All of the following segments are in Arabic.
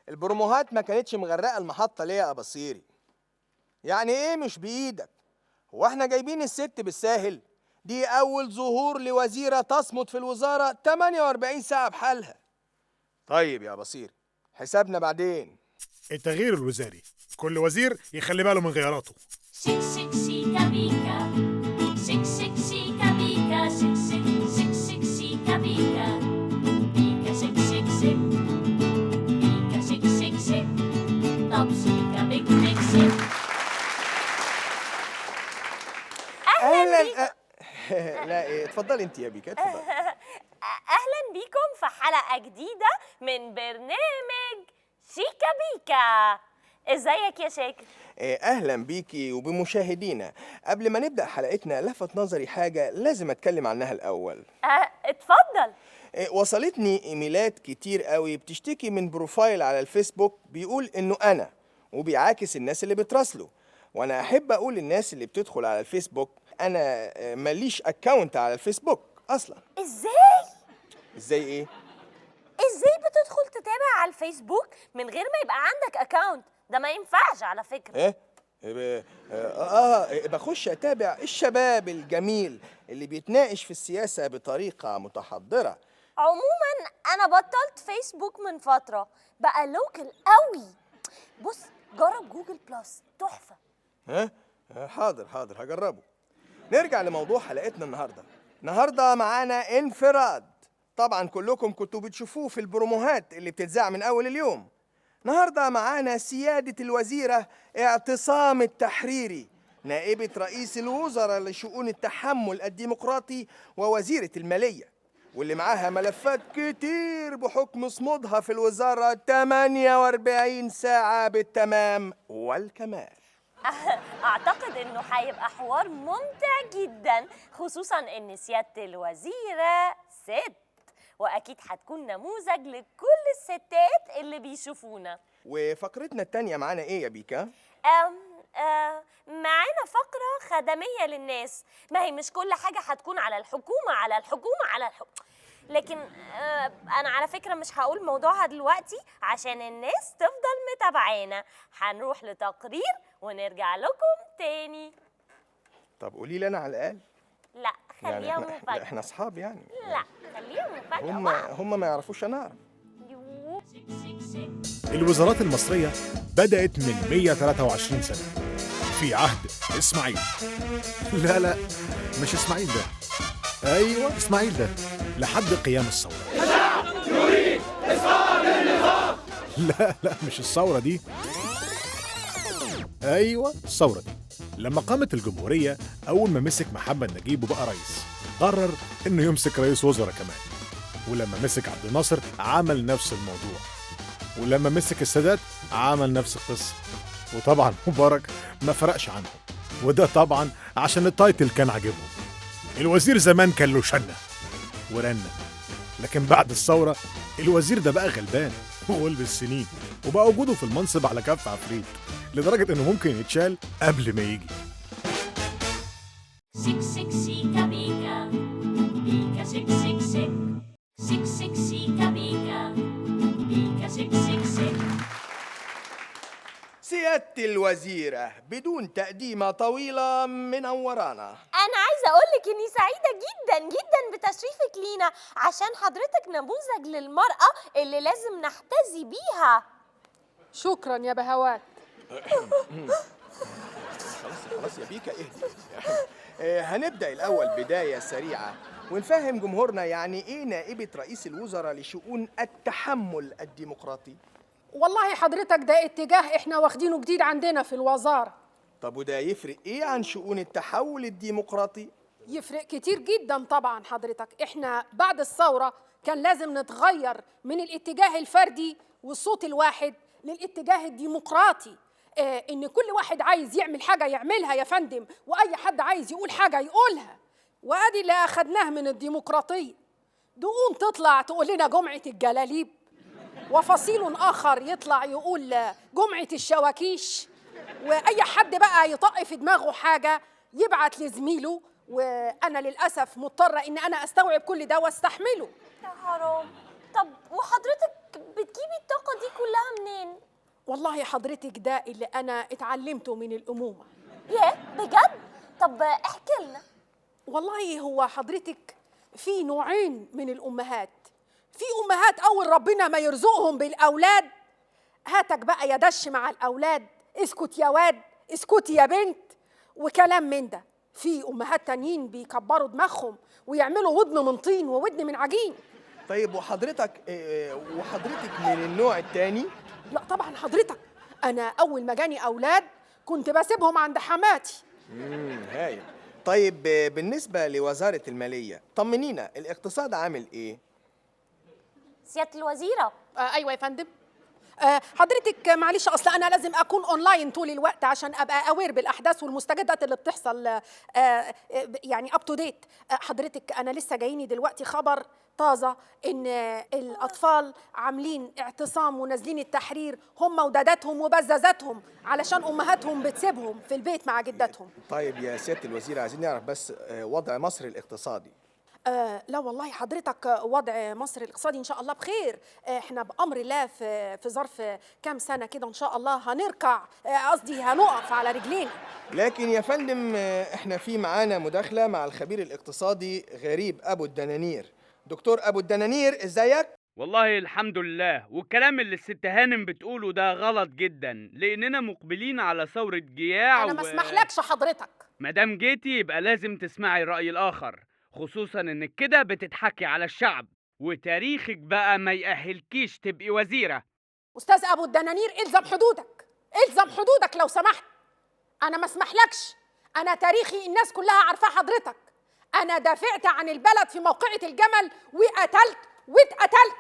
البروموهات ما كانتش مغرقه المحطه ليه يا بصيري؟ يعني ايه مش بايدك؟ هو احنا جايبين الست بالساهل؟ دي اول ظهور لوزيره تصمد في الوزاره 48 ساعه بحالها. طيب يا بصيري، حسابنا بعدين. التغيير الوزاري، كل وزير يخلي باله من غياراته. شيك شيك شيكا بيكا، شيك شيك شيكا بيكا، شيك شيك شيك شيك شيكا بيكا، بيكا شيك شيك شيك، بيكا شيك شيك شيك، طب شيكا بيك بيك شيك. اهلا. لا إيه، اتفضلي انت يا بيكا، اتفضلي. اهلا بيكم في حلقة جديدة من برنامج شيكا بيكا. ازيك يا شاكر؟ اهلا بيكي وبمشاهدينا. قبل ما نبدأ حلقتنا لفت نظري حاجة لازم اتكلم عنها الاول. اتفضل. وصلتني ايميلات كتير قوي بتشتكي من بروفايل على الفيسبوك بيقول انه انا، وبيعاكس الناس اللي بتراسله. وانا احب اقول للناس اللي بتدخل على الفيسبوك انا ماليش اكاونت على الفيسبوك اصلا. ازاي ايه؟ ازاي بتدخل تتابع على الفيسبوك من غير ما يبقى عندك اكاونت؟ ده ما ينفعش على فكرة. ايه؟ بخش اتابع الشباب الجميل اللي بيتناقش في السياسة بطريقة متحضرة. عموما انا بطلت فيسبوك من فترة، بقى لوكال قوي. بص جرب جوجل بلس، تحفة. حاضر هجربه. نرجع لموضوع حلقتنا النهارده معانا انفراد. طبعا كلكم كنتوا بتشوفوه في البروموهات اللي بتتذاع من اول اليوم. النهارده معانا سيادة الوزيرة اعتصام التحريري، نائبة رئيس الوزراء لشؤون التحمل الديمقراطي ووزيرة المالية، واللي معاها ملفات كتير بحكم صمودها في الوزارة 48 ساعة بالتمام والكمال. اعتقد انه هيبقى حوار ممتع جدا، خصوصا ان سيادة الوزيرة ست، واكيد هتكون نموذج لكل الستات اللي بيشوفونا. وفقرتنا التانية معانا ايه يا بيكا؟ معانا فقرة خدمية للناس. ما هي مش كل حاجة هتكون على الحكومة لكن أنا على فكرة مش هقول موضوعها دلوقتي عشان الناس تفضل متابعانا. هنروح لتقرير ونرجع لكم تاني. طب قولي لي أنا على الأقل. لا خليها يعني مفاجأة. احنا أصحاب يعني. لا خليها مفاجأة. هم ما يعرفوش أنا أعرف. الوزارات المصرية بدأت من 123 سنة في عهد إسماعيل. لا مش إسماعيل ده، أيوة إسماعيل ده، لحد قيام الثورة. يريد إسقاط النظام. لا مش الثورة دي، أيوة الثورة دي. لما قامت الجمهورية أول ما مسك محمد نجيب وبقى رئيس، قرر إنه يمسك رئيس وزراء كمان. ولما مسك عبد الناصر عمل نفس الموضوع، ولما مسك السادات عمل نفس القصة. وطبعا مبارك ما فرقش عنهم، وده طبعا عشان التايتل كان عاجبهم. الوزير زمان كان له شنة ورنة، لكن بعد الثورة الوزير ده بقى غلبان وغلب السنين، وبقى وجوده في المنصب على كف عفريت، لدرجة انه ممكن يتشال قبل ما يجي. شيك شيك شيكا بيكا، بيكا شيك شيك شيك، شيك شيك شيكا بيكا، بيكا شيك شيك شيك. سيادة الوزيرة بدون تقديمة طويلة منورانا. أنا عايزة أقولك إني سعيدة جدا جدا بتشريفك لينا، عشان حضرتك نموذج للمرأة اللي لازم نحتذي بيها. شكرا يا بهوات. خلاص يا بيكا اهدي. هنبدأ الأول بداية سريعة ونفهم جمهورنا يعني إيه نائبة رئيس الوزراء لشؤون التحمل الديمقراطي. والله حضرتك ده اتجاه احنا واخدينه جديد عندنا في الوزارة. طب وده يفرق ايه عن شؤون التحول الديمقراطي؟ يفرق كتير جدا طبعا حضرتك. احنا بعد الثورة كان لازم نتغير من الاتجاه الفردي والصوت الواحد للاتجاه الديمقراطي. ان كل واحد عايز يعمل حاجة يعملها يا فندم، واي حد عايز يقول حاجة يقولها. وادي اللي اخدناه من الديمقراطية. دقون تطلع تقول لنا جمعة الجلاليب، وفصيل آخر يطلع يقول جمعة الشواكيش، وأي حد بقى يطق في دماغه حاجة يبعت لزميله، وأنا للأسف مضطرة إن أنا أستوعب كل ده واستحمله. يا حرام. طب وحضرتك بتجيبي الطاقة دي كلها منين؟ منين؟ والله حضرتك ده اللي أنا اتعلمته من الأمومة. ياه بجد؟ طب احكي لنا. والله هو حضرتك في نوعين من الأمهات. في أمهات أول ربنا ما يرزقهم بالأولاد هاتك بقى يا دش مع الأولاد، اسكت يا واد، اسكتي يا بنت، وكلام من ده. في أمهات تانيين بيكبروا دماغهم ويعملوا ودن من طين وودن من عجين. طيب وحضرتك من النوع التاني؟ لا طبعا حضرتك، أنا أول ما جاني أولاد كنت بسيبهم عند حماتي. هايل. طيب بالنسبة لوزارة المالية طمنينا، الاقتصاد عامل ايه؟ سيادة الوزيرة. أيوة يا فندم. حضرتك معلش اصل انا لازم اكون اونلاين طول الوقت عشان ابقى اوير بالاحداث والمستجدات اللي بتحصل يعني اب تو ديت. حضرتك انا لسه جايني دلوقتي خبر طازه ان الاطفال عاملين اعتصام ونازلين التحرير هم وداداتهم وبزازاتهم علشان امهاتهم بتسيبهم في البيت مع جداتهم. طيب يا سيادة الوزير عايزين نعرف بس وضع مصر الاقتصادي. لا والله حضرتك وضع مصر الاقتصادي ان شاء الله بخير. احنا بامر الله في ظرف كام سنه كده ان شاء الله هنركع، قصدي هنقف على رجلينا. لكن يا فندم احنا في معانا مداخله مع الخبير الاقتصادي غريب ابو الدنانير. دكتور ابو الدنانير ازيك؟ والله الحمد لله. والكلام اللي الست هانم بتقوله ده غلط جدا، لاننا مقبلين على ثوره جياع. انا ما اسمحلكش حضرتك. مادام جيتي يبقى لازم تسمعي الراي الاخر، خصوصا انك كده بتضحكي على الشعب، وتاريخك بقى ما يأهلكيش تبقي وزيرة. استاذ ابو الدنانير الزم حدودك، الزم حدودك لو سمحت. انا ما اسمحلكش. انا تاريخي الناس كلها عارفاه حضرتك. انا دافعت عن البلد في موقعة الجمل وقتلت واتقتلت.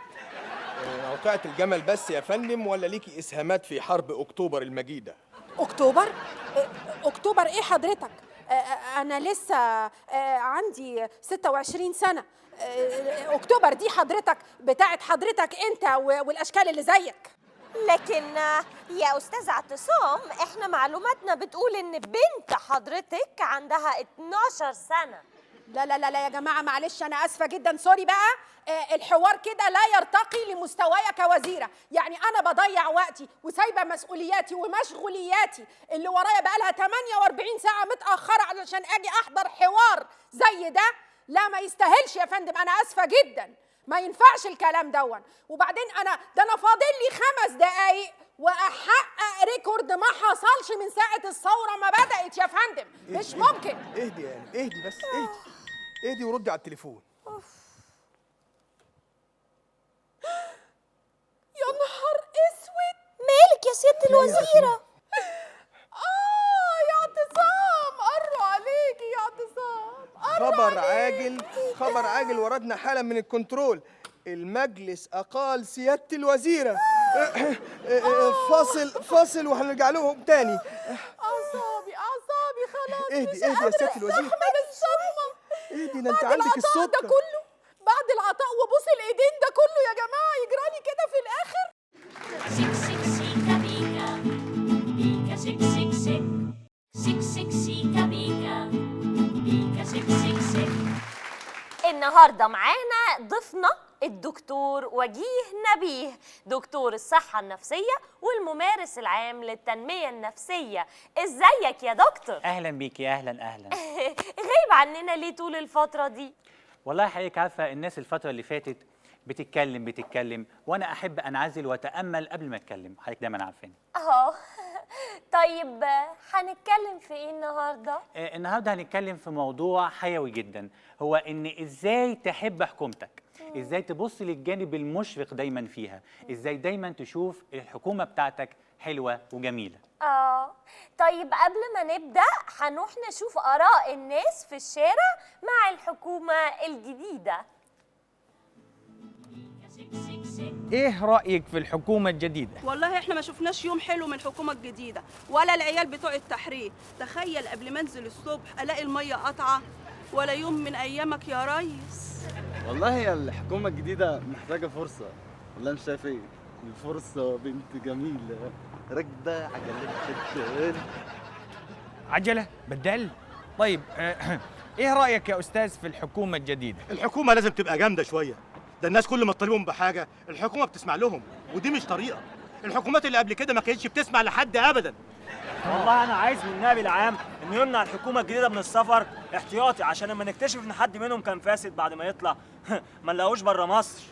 موقعة الجمل بس يا فندم ولا ليكي اسهامات في حرب اكتوبر المجيدة؟ اكتوبر؟ اكتوبر ايه حضرتك؟ أنا لسه عندي 26 سنة. أكتوبر دي حضرتك بتاعت حضرتك أنت والأشكال اللي زيك. لكن يا أستاذ اعتصام احنا معلوماتنا بتقول إن بنت حضرتك عندها 12 سنة. لا لا لا لا يا جماعة معلش أنا آسفة جدا، سوري بقى. الحوار كده لا يرتقي لمستواي كوزيرة. يعني أنا بضيع وقتي وسايبة مسؤولياتي ومشغولياتي اللي ورايا بقالها 48 ساعة متأخرة علشان أجي أحضر حوار زي ده. لا ما يستاهلش يا فندم، أنا آسفة جدا، ما ينفعش الكلام دون. وبعدين أنا فاضل لي 5 دقايق وأحقق ريكورد ما حصلش من ساعة الثورة ما بدأت يا فندم. مش ممكن. اهدي يعني اهدي بس اهدي وردي على التليفون. يا نهار اسود، مالك يا ست الوزيرة؟ يا اعتصام قروا عليكي يا اعتصام. خبر عاجل وردنا حالا من الكنترول. المجلس أقال سيادة الوزيرة. فاصل وهنرجع لهم تاني. أعصابي خلاص. اهدي يا سيادة الوزيرة. اهدي ده انت عندك السكر. ده كله بعد العطاء وبوس الايدين ده كله يا جماعة يجرالي كده في الآخر. شيك شيك شيكا بيكا بيكا شيك شيك شيك شيك شيك شيكا بيكا بيكا شيك شيك شيك. النهارده معانا ضيفنا الدكتور وجيه نبيه، دكتور الصحة النفسية والممارس العام للتنمية النفسية. ازيك يا دكتور؟ اهلا بيك يا اهلا. غايب عننا ليه طول الفترة دي؟ والله حضرتك عارفه الناس الفتره اللي فاتت بتتكلم وانا احب انعزل واتامل قبل ما اتكلم، حضرتك دايما عارفاني. طيب هنتكلم في ايه النهارده؟ النهارده هنتكلم في موضوع حيوي جدا، هو ان ازاي تحب حكومتك، ازاي تبص للجانب المشرق دايما فيها، ازاي دايما تشوف الحكومه بتاعتك حلوه وجميله. طيب قبل ما نبدأ هنروح نشوف آراء الناس في الشارع مع الحكومة الجديدة. ايه رأيك في الحكومة الجديدة؟ والله احنا ما شفناش يوم حلو من الحكومة الجديدة ولا العيال بتوع التحرير. تخيل قبل ما انزل الصبح الاقي المية قطعة، ولا يوم من ايامك يا ريس. والله الحكومة الجديدة محتاجة فرصة، ولا انت شايف ايه؟ الفرصة بنت جميلة راكبة عجلة عجلة بدل؟ طيب ايه رأيك يا أستاذ في الحكومة الجديدة؟ الحكومة لازم تبقى جامدة شوية، ده الناس كل ما تطالبهم بحاجة الحكومة بتسمع لهم، ودي مش طريقة. الحكومات اللي قبل كده ما كانتش بتسمع لحد ابدا. والله انا عايز من النائب العام انه يمنع الحكومه الجديده من السفر احتياطي، عشان لما نكتشف ان حد منهم كان فاسد بعد ما يطلع ما نلاقوش بره مصر.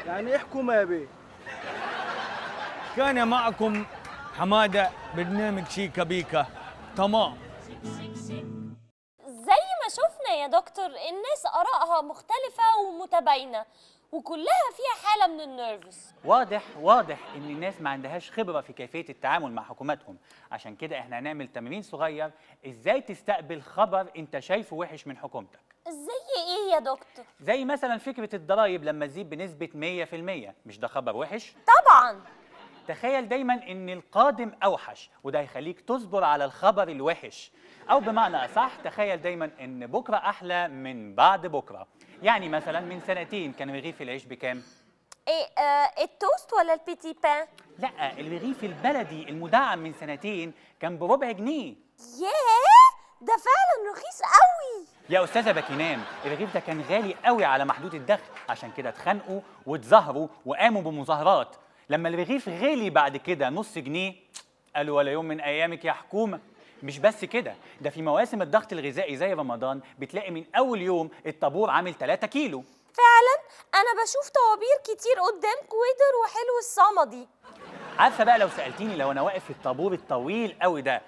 يعني ايه حكومه يا بيه؟ كان معكم حماده، برنامج شيكا بيكا. تمام. زي ما شفنا يا دكتور الناس آرائها مختلفة ومتباينة وكلها فيها حالة من النيرفز. واضح ان الناس ما عندهاش خبره في كيفيه التعامل مع حكوماتهم، عشان كده احنا هنعمل تمرين صغير ازاي تستقبل خبر انت شايفه وحش من حكومتك. زي ايه يا دكتور؟ زي مثلا فكره الضرايب لما تزيد بنسبه 100%، مش ده خبر وحش؟ طبعا. تخيل دايما ان القادم اوحش، وده هيخليك تصبر على الخبر الوحش، او بمعنى اصح تخيل دايما ان بكره احلى من بعد بكره. يعني مثلا من سنتين كان رغيف العيش بكام؟ ايه التوست ولا البيتي بان؟ لا، الرغيف البلدي المدعم من سنتين كان بربع جنيه. ياه، ده فعلا رخيص قوي. يا استاذه باكينام، الرغيف ده كان غالي قوي على محدود الدخل، عشان كده اتخانقوا واتظاهروا وقاموا بمظاهرات. لما الرغيف غالي بعد كده نص جنيه قالوا ولا يوم من ايامك يا حكومه. مش بس كده، ده في مواسم الضغط الغذائي زي رمضان بتلاقي من اول يوم الطابور عامل 3 كيلو. فعلا انا بشوف طوابير كتير قدام كويدر وحلو الصمدي. عارفه بقى لو سالتيني لو انا واقف في الطابور الطويل قوي ده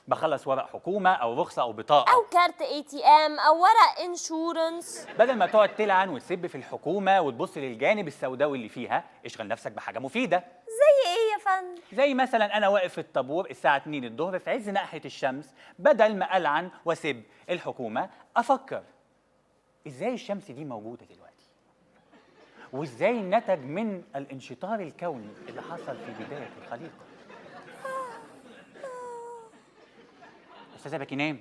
بخلص ورق حكومه او رخصه او بطاقه او كارت ATM او ورق انشورنس، بدل ما تقعد تلعن وتسب في الحكومه وتبص للجانب السوداوي اللي فيها، اشغل نفسك بحاجه مفيده. زي ايه يا فندم؟ زي مثلا انا واقف في الطابور الساعه 2 الظهر في عز ناحيه الشمس، بدل ما العن واسب الحكومه افكر ازاي الشمس دي موجوده دلوقتي، وازاي نتج من الانشطار الكوني اللي حصل في بدايه الخليقه. استاذه باكينام،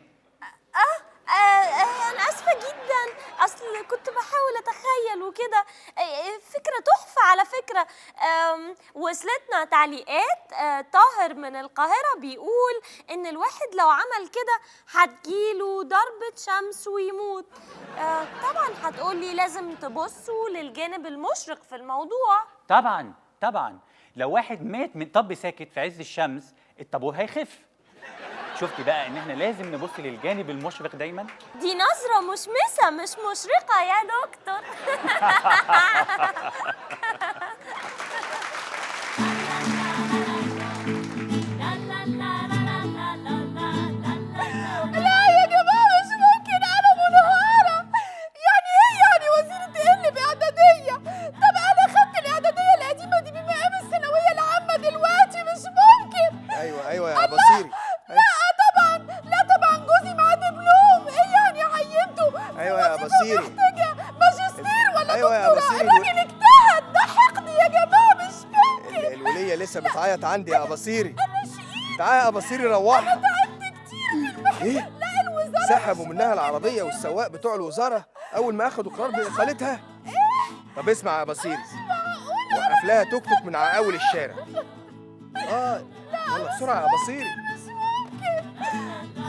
انا اسفه جدا، اصل كنت بحاول اتخيل وكده. فكره تحفه على فكره. وصلتنا تعليقات. طاهر من القاهره بيقول ان الواحد لو عمل كده هتجيله ضربه شمس ويموت. طبعا هتقولي لازم تبصوا للجانب المشرق في الموضوع. طبعا لو واحد مات من طب ساكت في عز الشمس الطابور هيخف. شفتي بقى ان احنا لازم نبص للجانب المشرق دايما؟ دي نظرة مشمسة مش مشرقة يا دكتور. لا يا جماعة مش ممكن، أنا منهارة. يعني إيه يعني وزيرة تقل بإعدادية؟ طب أنا خدت الإعدادية القديمة دي بمقام الثانوية العامة دلوقتي، مش ممكن. ايوه يا بصيري. لا طبعا جوزي معاه دبلوم. إيه يعني عينته؟ ايوه يا بصيري. محتاجة ماجستير ولا أيوة يا دكتوراه؟ بصيري. الراجل اجتهد، ده حقد يا جماعة، مش ممكن. الولية لسه بتعيط عندي يا بصيري. تعالى يا بصيري روحها. أنا تعبت كتير في المحكمة. ايه؟ لا الوزارة سحبوا منها العربية والسواق بتوع الوزارة أول ما أخدوا قرار بإقالتها. طب اسمع يا بصيري، وقف لها توك توك من على أول الشارع. يلا بسرعة يا بصيري. مش ممكن.